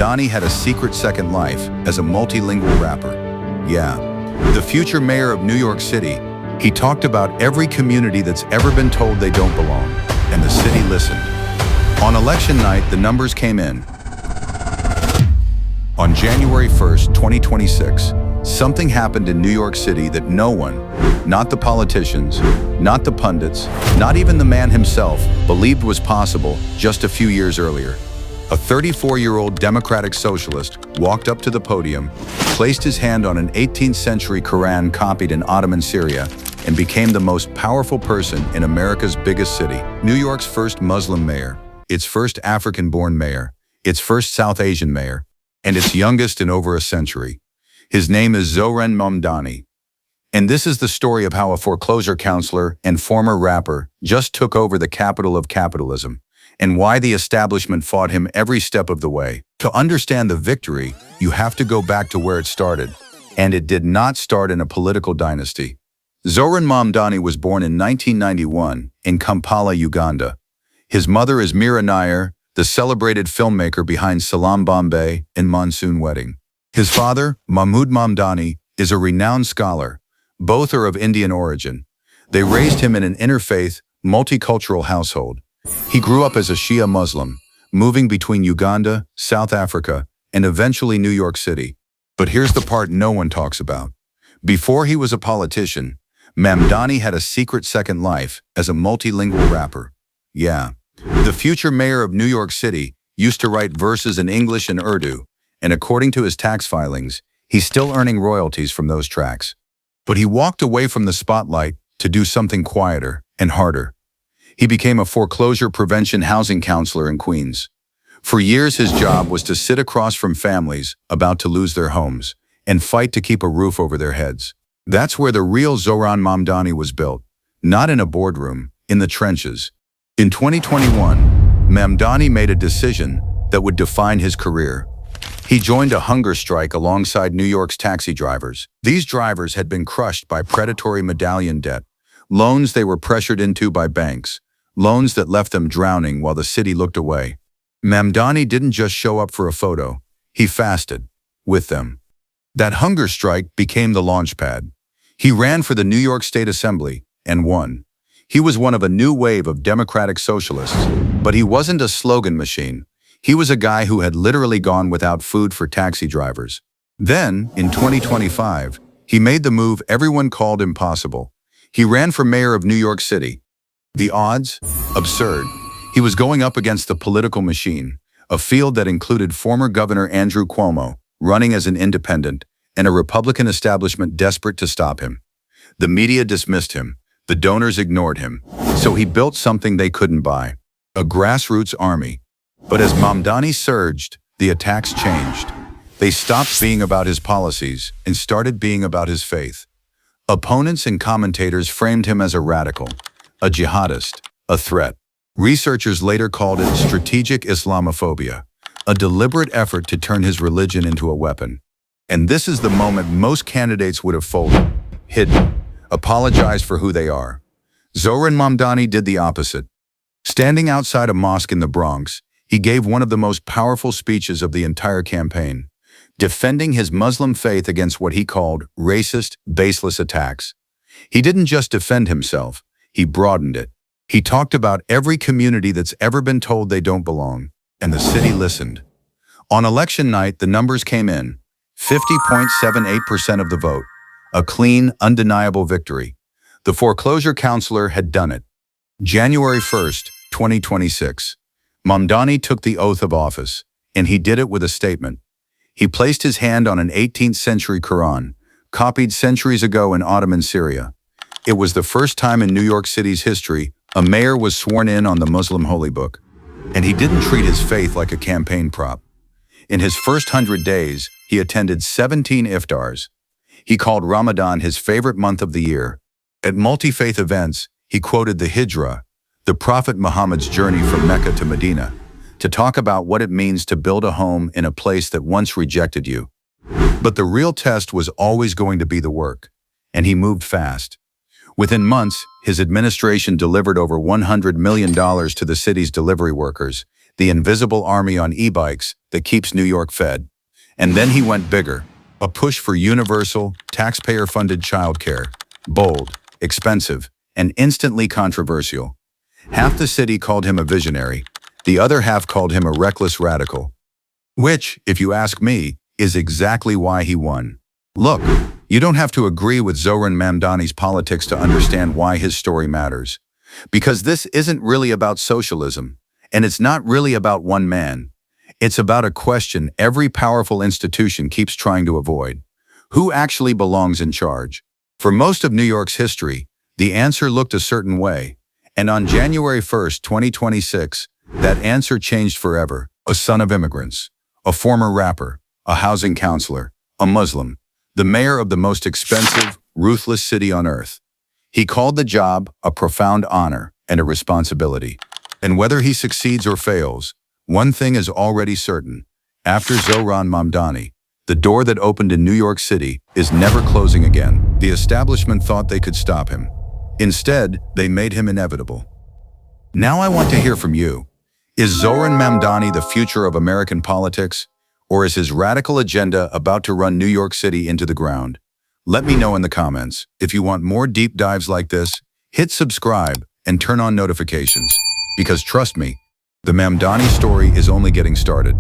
Mamdani had a secret second life as a multilingual rapper. Yeah, the future mayor of New York City. He talked about every community that's ever been told they don't belong, and the city listened. On election night, the numbers came in. On January 1st, 2026, something happened in New York City that no one, not the politicians, not the pundits, not even the man himself, believed was possible just a few years earlier. A 34-year-old democratic socialist walked up to the podium, placed his hand on an 18th century Quran copied in Ottoman Syria, and became the most powerful person in America's biggest city. New York's first Muslim mayor, its first African-born mayor, its first South Asian mayor, and its youngest in over a century. His name is Zohran Mamdani. And this is the story of how a foreclosure counselor and former rapper just took over the capital of capitalism, and why the establishment fought him every step of the way. To understand the victory, you have to go back to where it started. And it did not start in a political dynasty. Zohran Mamdani was born in 1991 in Kampala, Uganda. His mother is Mira Nair, the celebrated filmmaker behind Salam Bombay and Monsoon Wedding. His father, Mahmoud Mamdani, is a renowned scholar. Both are of Indian origin. They raised him in an interfaith, multicultural household. He grew up as a Shia Muslim, moving between Uganda, South Africa, and eventually New York City. But here's the part no one talks about. Before he was a politician, Mamdani had a secret second life as a multilingual rapper. Yeah, the future mayor of New York City used to write verses in English and Urdu, and according to his tax filings, he's still earning royalties from those tracks. But he walked away from the spotlight to do something quieter and harder. He became a foreclosure prevention housing counselor in Queens. For years, his job was to sit across from families about to lose their homes and fight to keep a roof over their heads. That's where the real Zohran Mamdani was built, not in a boardroom, in the trenches. In 2021, Mamdani made a decision that would define his career. He joined a hunger strike alongside New York's taxi drivers. These drivers had been crushed by predatory medallion debt, loans they were pressured into by banks, loans that left them drowning while the city looked away. Mamdani didn't just show up for a photo, he fasted with them. That hunger strike became the launchpad. He ran for the New York State Assembly and won. He was one of a new wave of democratic socialists, but he wasn't a slogan machine. He was a guy who had literally gone without food for taxi drivers. Then, in 2025, he made the move everyone called impossible. He ran for mayor of New York City. The odds? Absurd. He was going up against the political machine, a field that included former Governor Andrew Cuomo, running as an independent, and a Republican establishment desperate to stop him. The media dismissed him. The donors ignored him. So he built something they couldn't buy, a grassroots army. But as Mamdani surged, the attacks changed. They stopped being about his policies and started being about his faith. Opponents and commentators framed him as a radical, a jihadist, a threat. Researchers later called it strategic Islamophobia, a deliberate effort to turn his religion into a weapon. And this is the moment most candidates would have folded, hidden, apologized for who they are. Zohran Mamdani did the opposite. Standing outside a mosque in the Bronx, he gave one of the most powerful speeches of the entire campaign, defending his Muslim faith against what he called racist, baseless attacks. He didn't just defend himself, he broadened it. He talked about every community that's ever been told they don't belong, and the city listened. On election night, the numbers came in, 50.78% of the vote, a clean, undeniable victory. The foreclosure counselor had done it. January 1st, 2026. Mamdani took the oath of office, and he did it with a statement. He placed his hand on an 18th century Quran, copied centuries ago in Ottoman Syria. It was the first time in New York City's history a mayor was sworn in on the Muslim holy book. And he didn't treat his faith like a campaign prop. In his first 100 days, he attended 17 iftars. He called Ramadan his favorite month of the year. At multi-faith events, he quoted the Hijra, the Prophet Muhammad's journey from Mecca to Medina, to talk about what it means to build a home in a place that once rejected you. But the real test was always going to be the work, and he moved fast. Within months, his administration delivered over $100 million to the city's delivery workers. the invisible army on e-bikes that keeps New York fed. And then he went bigger, a push for universal, taxpayer-funded childcare, bold, expensive, and instantly controversial. Half the city called him a visionary, the other half called him a reckless radical. Which, if you ask me, is exactly why he won. Look, you don't have to agree with Zohran Mamdani's politics to understand why his story matters. Because this isn't really about socialism, and it's not really about one man. It's about a question every powerful institution keeps trying to avoid. Who actually belongs in charge? For most of New York's history, the answer looked a certain way. And on January 1st, 2026, that answer changed forever. A son of immigrants, a former rapper, a housing counselor, a Muslim, the mayor of the most expensive, ruthless city on earth. He called the job a profound honor and a responsibility. And whether he succeeds or fails, one thing is already certain. After Zohran Mamdani, the door that opened in New York City is never closing again. The establishment thought they could stop him. Instead, they made him inevitable. Now I want to hear from you. Is Zohran Mamdani the future of American politics? Or is his radical agenda about to run New York City into the ground? Let me know in the comments. If you want more deep dives like this, hit subscribe and turn on notifications. Because trust me, the Mamdani story is only getting started.